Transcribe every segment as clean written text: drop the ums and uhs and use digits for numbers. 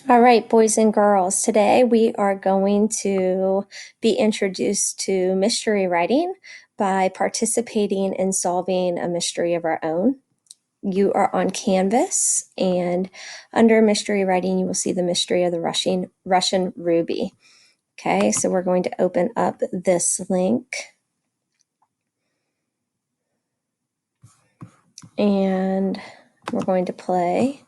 All right, boys and girls, today we are going to be introduced to mystery writing by participating in solving a mystery of our own. You are on Canvas, and under mystery writing, you will see the mystery of the Russian ruby. Okay, so we're going to open up this link, and we're going to play.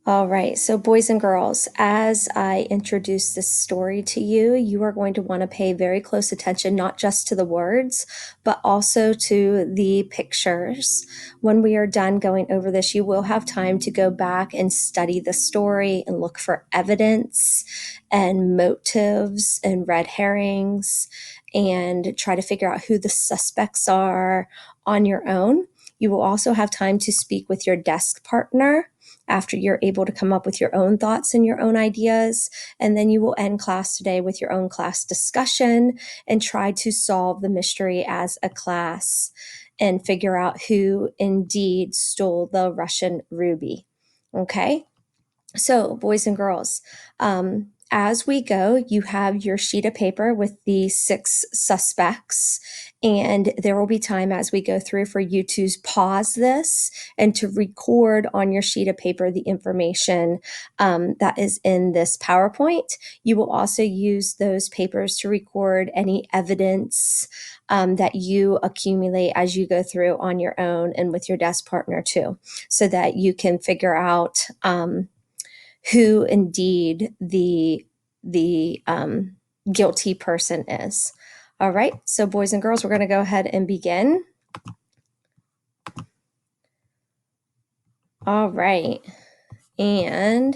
All right, so boys and girls, as I introduce this story to you, you are going to want to pay very close attention, not just to the words, but also to the pictures. When we are done going over this, you will have time to go back and study the story and look for evidence and motives and red herrings and try to figure out who the suspects are on your own. You will also have time to speak with your desk partner after you're able to come up with your own thoughts and your own ideas. And then you will end class today with your own class discussion and try to solve the mystery as a class and figure out who indeed stole the Russian ruby. Okay? So, boys and girls, as we go, you have your sheet of paper with the 6 suspects, and there will be time as we go through for you to pause this and to record on your sheet of paper the information that is in this PowerPoint. You will also use those papers to record any evidence that you accumulate as you go through on your own and with your desk partner too, so that you can figure out who indeed the guilty person is. All right, so boys and girls, we're going to go ahead and begin. All right, and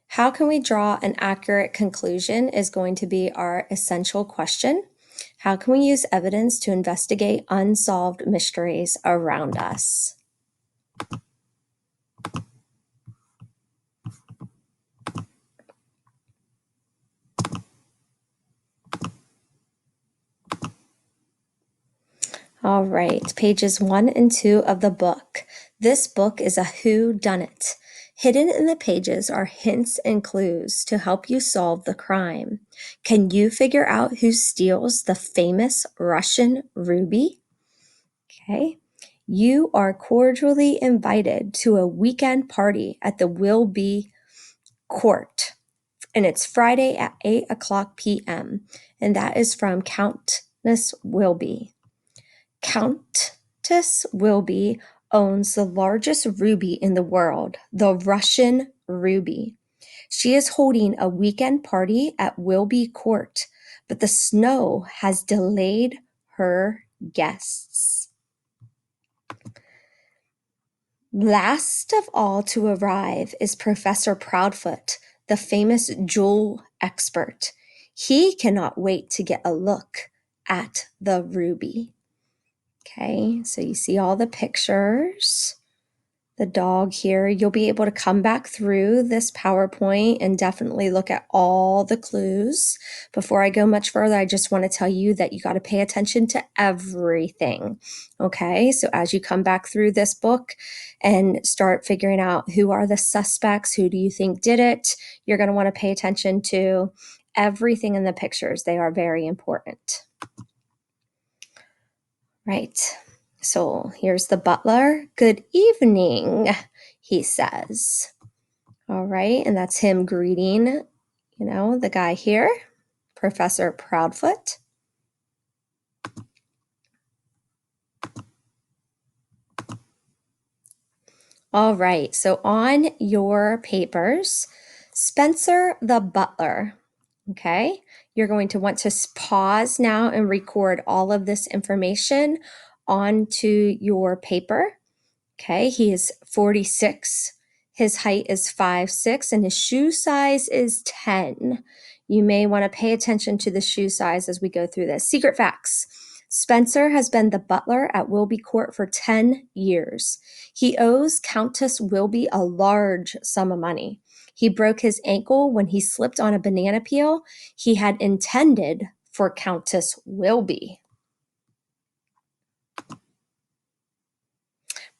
how can we draw an accurate conclusion is going to be our essential question. How can we use evidence to investigate unsolved mysteries around us? All right, pages 1 and 2 of the book. This book is a whodunit. Hidden in the pages are hints and clues to help you solve the crime. Can you figure out who steals the famous Russian ruby? Okay. You are cordially invited to a weekend party at the Wilby Court, and it's Friday at 8:00 p.m., and that is from Countess Wilby. Countess Wilby owns the largest ruby in the world, the Russian ruby. She is holding a weekend party at Wilby Court, but the snow has delayed her guests. Last of all to arrive is Professor Proudfoot, the famous jewel expert. He cannot wait to get a look at the ruby. Okay, so you see all the pictures, the dog here. You'll be able to come back through this PowerPoint and definitely look at all the clues. Before I go much further, I just want to tell you that you got to pay attention to everything. Okay, so as you come back through this book and start figuring out who are the suspects, who do you think did it, you're going to want to pay attention to everything in the pictures. They are very important. Right. So here's the butler. Good evening, he says. All right. And that's him greeting, the guy here, Professor Proudfoot. All right. So on your papers, Spencer the butler. Okay. You're going to want to pause now and record all of this information onto your paper. Okay, he is 46. His height is 5'6", and his shoe size is 10. You may want to pay attention to the shoe size as we go through this. Secret facts. Spencer has been the butler at Wilby Court for 10 years. He owes Countess Wilby a large sum of money. He broke his ankle when he slipped on a banana peel he had intended for Countess Wilby.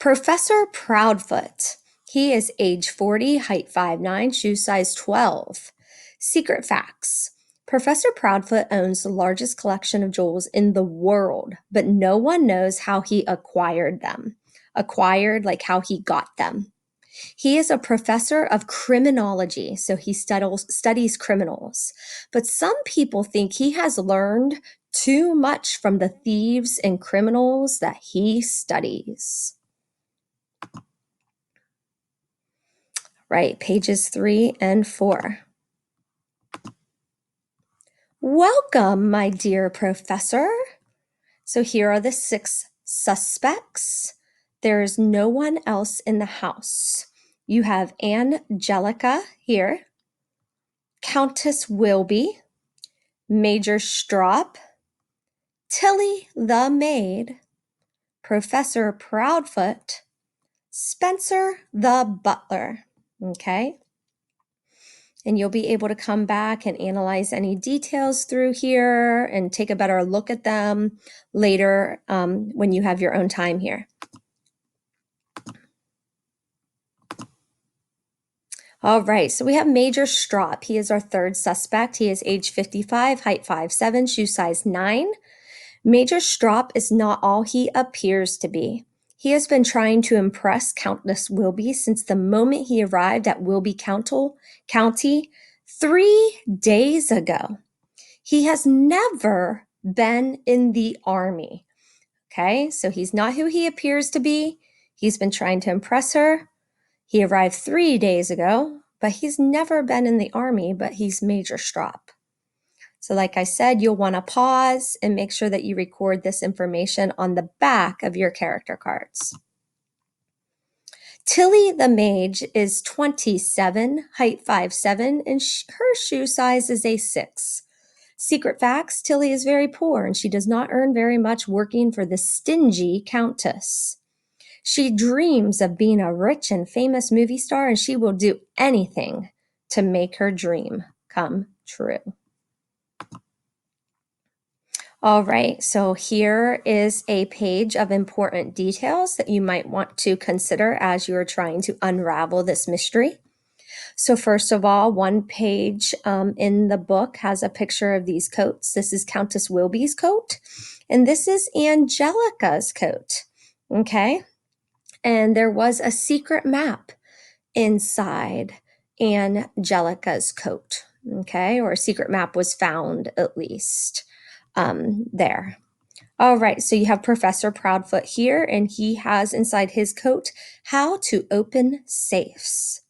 Professor Proudfoot. He is age 40, height 5'9", shoe size 12. Secret facts. Professor Proudfoot owns the largest collection of jewels in the world, but no one knows how he acquired them. Acquired, like how he got them. He is a professor of criminology, so he studies criminals. But some people think he has learned too much from the thieves and criminals that he studies. Right, pages 3 and 4. Welcome, my dear professor. So here are the 6 suspects. There is no one else in the house. You have Angelica here, Countess Wilby, Major Strop, Tilly the maid, Professor Proudfoot, Spencer the butler. Okay? And you'll be able to come back and analyze any details through here and take a better look at them later when you have your own time here. All right, so we have Major Strop. He is our 3rd suspect. He is age 55, height 5'7", shoe size 9. Major Strop is not all he appears to be. He has been trying to impress Countess Wilby since the moment he arrived at Wilby County 3 days ago. He has never been in the army. Okay, so he's not who he appears to be. He's been trying to impress her. He arrived 3 days ago, but he's never been in the army, but he's Major Strop. So like I said, you'll want to pause and make sure that you record this information on the back of your character cards. Tilly the mage is 27, height 5'7", and her shoe size is a 6. Secret facts, Tilly is very poor and she does not earn very much working for the stingy countess. She dreams of being a rich and famous movie star, and she will do anything to make her dream come true. All right, so here is a page of important details that you might want to consider as you're trying to unravel this mystery. So first of all, one page in the book has a picture of these coats. This is Countess Wilby's coat, and this is Angelica's coat, okay? And there was a secret map inside Angelica's coat, okay? Or a secret map was found, at least, there. All right, so you have Professor Proudfoot here, and he has inside his coat how to open safes.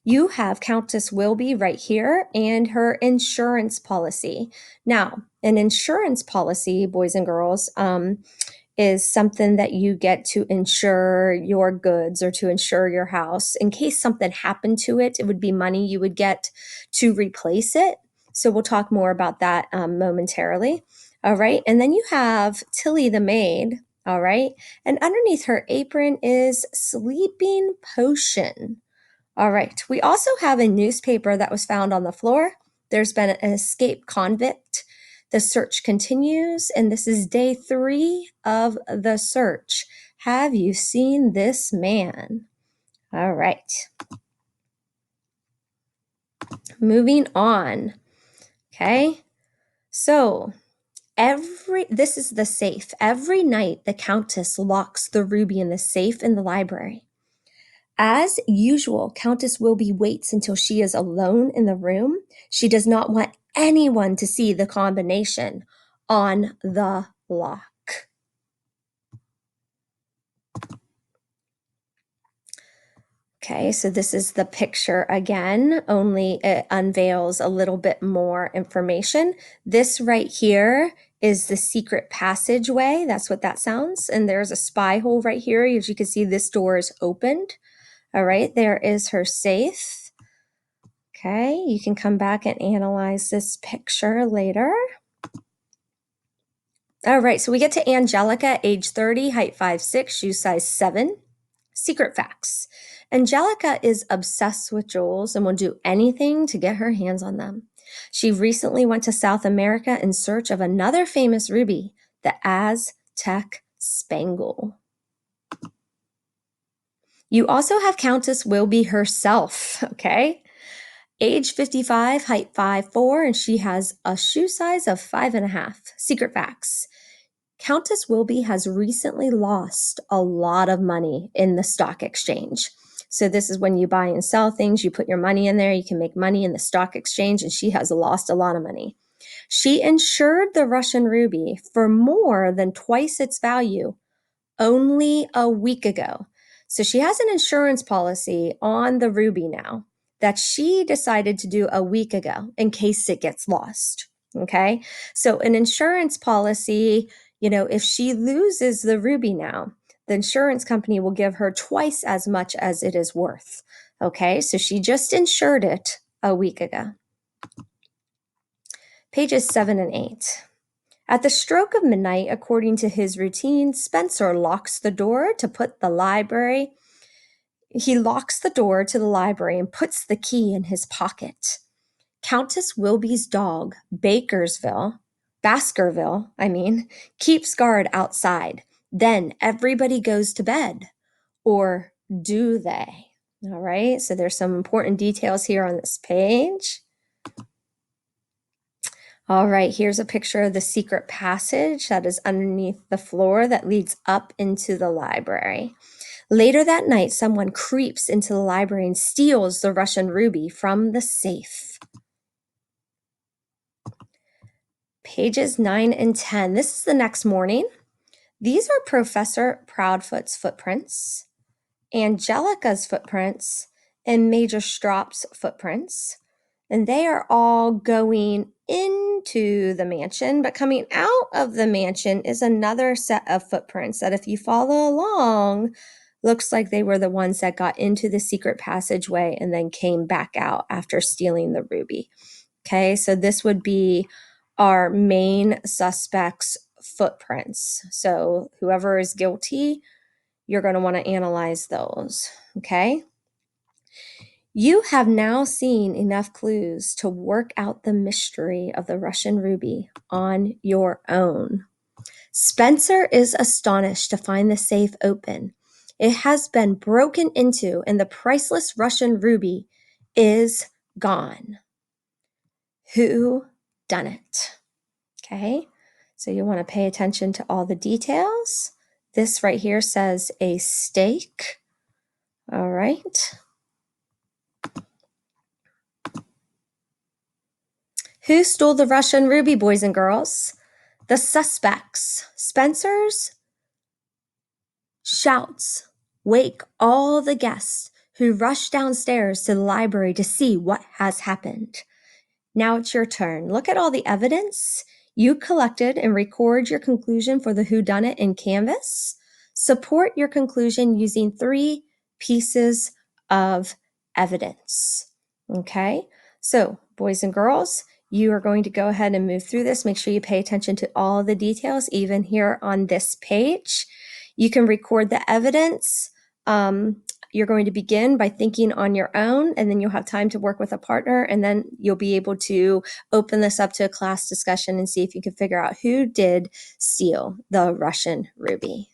You have Countess Wilby right here and her insurance policy. Now, an insurance policy, boys and girls, is something that you get to insure your goods or to insure your house. In case something happened to it, it would be money you would get to replace it. So we'll talk more about that momentarily. All right, and then you have Tilly the maid, all right, and underneath her apron is Sleeping Potion. All right, we also have a newspaper that was found on the floor. There's been an escaped convict. The search continues, and this is day 3 of the search. Have you seen this man? All right. Moving on. Okay. So, this is the safe. Every night, the Countess locks the ruby in the safe in the library. As usual, Countess Wilby waits until she is alone in the room. She does not want anyone to see the combination on the lock. Okay, so this is the picture again, only it unveils a little bit more information. This right here is the secret passageway. That's what that sounds. And there's a spy hole right here. As you can see, this door is opened. All right, there is her safe. Okay, you can come back and analyze this picture later. All right, so we get to Angelica, age 30, height 5'6", shoe size 7. Secret facts. Angelica is obsessed with jewels and will do anything to get her hands on them. She recently went to South America in search of another famous ruby, the Aztec Spangle. You also have Countess Wilby herself, okay? Age 55, height 5'4", and she has a shoe size of 5.5. Secret facts. Countess Wilby has recently lost a lot of money in the stock exchange. So this is when you buy and sell things, you put your money in there, you can make money in the stock exchange, and she has lost a lot of money. She insured the Russian ruby for more than twice its value only a week ago. So she has an insurance policy on the ruby now that she decided to do a week ago in case it gets lost. Okay. So an insurance policy, if she loses the ruby now, the insurance company will give her twice as much as it is worth. Okay. So she just insured it a week ago. Pages 7 and 8. At the stroke of midnight, according to his routine, Spencer locks the door to put the library. He locks the door to the library and puts the key in his pocket. Countess Wilby's dog, Baskerville, keeps guard outside. Then everybody goes to bed. Or do they? All right, so there's some important details here on this page. All right, here's a picture of the secret passage that is underneath the floor that leads up into the library. Later that night, someone creeps into the library and steals the Russian ruby from the safe. Pages 9 and 10. This is the next morning. These are Professor Proudfoot's footprints, Angelica's footprints, and Major Strop's footprints. And they are all going into the mansion, but coming out of the mansion is another set of footprints that, if you follow along, looks like they were the ones that got into the secret passageway and then came back out after stealing the ruby. Okay, so this would be our main suspect's footprints. So whoever is guilty, you're going to want to analyze those. Okay. You have now seen enough clues to work out the mystery of the Russian ruby on your own. Spencer is astonished to find the safe open. It has been broken into and the priceless Russian ruby is gone. Who done it? Okay, so you want to pay attention to all the details. This right here says a stake. All right. Who stole the Russian ruby, boys and girls? The suspects. Spencer's shouts wake all the guests who rush downstairs to the library to see what has happened. Now it's your turn. Look at all the evidence you collected and record your conclusion for the whodunit in Canvas. Support your conclusion using 3 pieces of evidence. Okay, so boys and girls, you are going to go ahead and move through this. Make sure you pay attention to all the details, even here on this page. You can record the evidence. You're going to begin by thinking on your own, and then you'll have time to work with a partner, and then you'll be able to open this up to a class discussion and see if you can figure out who did steal the Russian ruby.